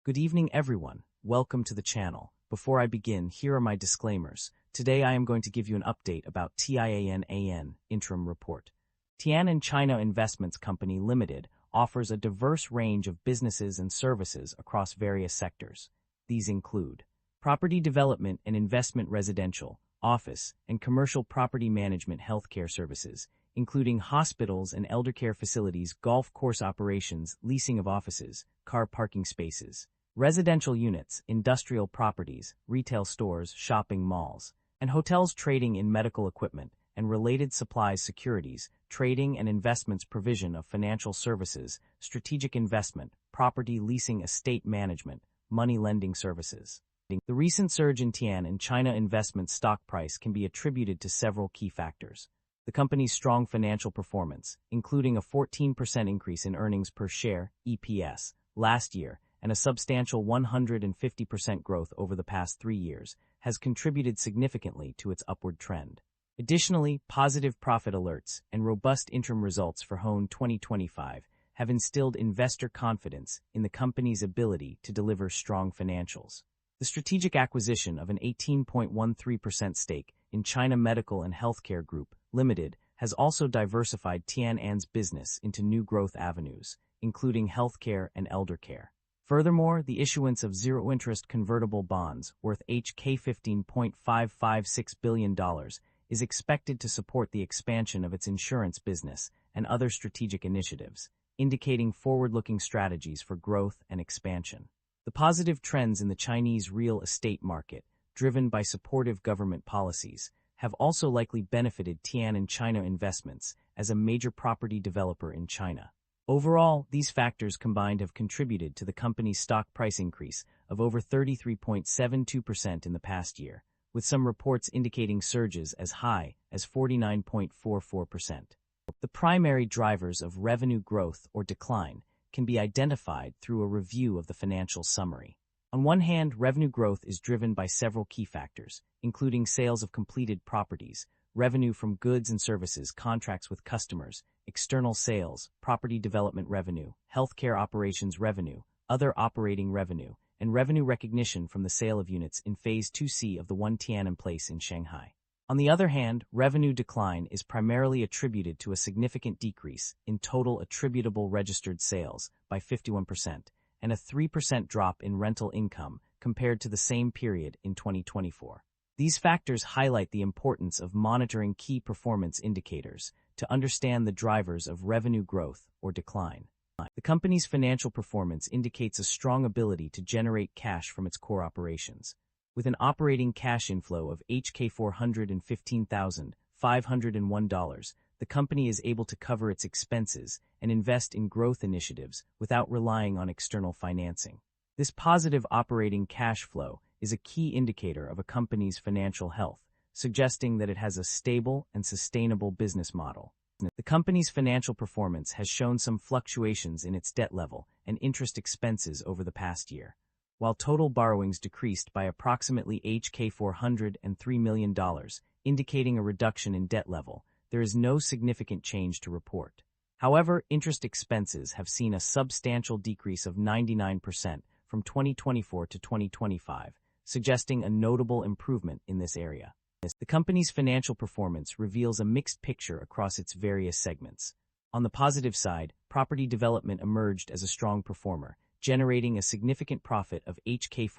Good evening, everyone. Welcome to the channel. Before I begin, here are my disclaimers. Today I am going to give you an update about TIAN AN interim report. TIAN AN China Investments Company Limited offers a diverse range of businesses and services across various sectors. These include property development and investment, residential, office, and commercial property management, healthcare services, including hospitals and eldercare facilities, golf course operations, leasing of offices, car parking spaces, residential units, industrial properties, retail stores, shopping malls, and hotels, trading in medical equipment and related supplies, securities, trading and investments, provision of financial services, strategic investment, property leasing, estate management, money lending services. The recent surge in TIAN AN China Investments stock price can be attributed to several key factors. The company's strong financial performance, including a 14% increase in earnings per share, EPS, last year, and a substantial 150% growth over the past 3 years, has contributed significantly to its upward trend. Additionally, positive profit alerts and robust interim results for HON 2025 have instilled investor confidence in the company's ability to deliver strong financials. The strategic acquisition of an 18.13% stake in China Medical and Healthcare Group Limited has also diversified TIAN AN's business into new growth avenues, including healthcare and eldercare. Furthermore, the issuance of zero-interest convertible bonds worth HK $15.556 billion is expected to support the expansion of its insurance business and other strategic initiatives, indicating forward-looking strategies for growth and expansion. The positive trends in the Chinese real estate market, driven by supportive government policies, have also likely benefited TIAN AN China Investments as a major property developer in China. Overall, these factors combined have contributed to the company's stock price increase of over 33.72% in the past year, with some reports indicating surges as high as 49.44%. The primary drivers of revenue growth or decline can be identified through a review of the financial summary. On one hand, revenue growth is driven by several key factors, including sales of completed properties, revenue from goods and services, contracts with customers, external sales, property development revenue, healthcare operations revenue, other operating revenue, and revenue recognition from the sale of units in Phase 2C of the One Tiananmen Place in Shanghai. On the other hand, revenue decline is primarily attributed to a significant decrease in total attributable registered sales by 51% and a 3% drop in rental income compared to the same period in 2024. These factors highlight the importance of monitoring key performance indicators to understand the drivers of revenue growth or decline. The company's financial performance indicates a strong ability to generate cash from its core operations. With an operating cash inflow of HK $415,501, the company is able to cover its expenses and invest in growth initiatives without relying on external financing. This positive operating cash flow is a key indicator of a company's financial health, suggesting that it has a stable and sustainable business model. The company's financial performance has shown some fluctuations in its debt level and interest expenses over the past year. While total borrowings decreased by approximately HK $403 million, indicating a reduction in debt level, there is no significant change to report. However, interest expenses have seen a substantial decrease of 99% from 2024 to 2025, suggesting a notable improvement in this area. The company's financial performance reveals a mixed picture across its various segments. On the positive side, property development emerged as a strong performer, generating a significant profit of HK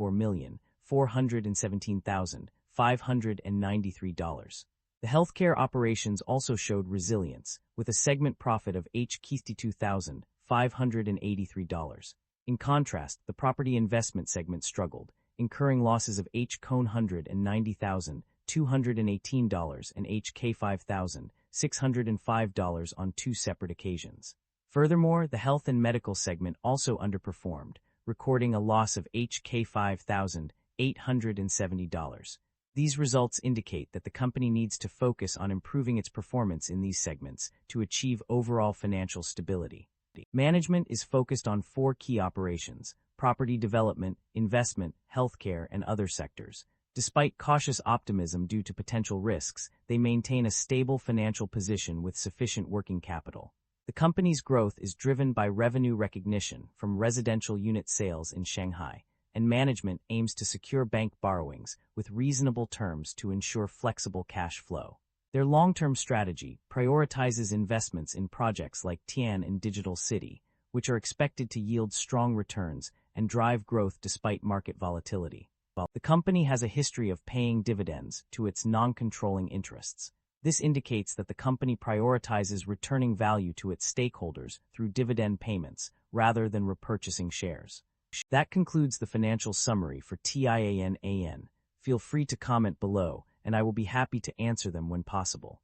$417,593. The healthcare operations also showed resilience, with a segment profit of HK $2,583. In contrast, the property investment segment struggled, incurring losses of HK $190,218 and HK $5,605 on 2 separate occasions. Furthermore, the health and medical segment also underperformed, recording a loss of HK $5,870. These results indicate that the company needs to focus on improving its performance in these segments to achieve overall financial stability. Management is focused on 4 key operations: property development, investment, healthcare, and other sectors. Despite cautious optimism due to potential risks, they maintain a stable financial position with sufficient working capital. The company's growth is driven by revenue recognition from residential unit sales in Shanghai, and management aims to secure bank borrowings with reasonable terms to ensure flexible cash flow. Their long-term strategy prioritizes investments in projects like TIAN and Digital City, which are expected to yield strong returns and drive growth despite market volatility. The company has a history of paying dividends to its non-controlling interests. This indicates that the company prioritizes returning value to its stakeholders through dividend payments rather than repurchasing shares. That concludes the financial summary for TIAN AN. Feel free to comment below, and I will be happy to answer them when possible.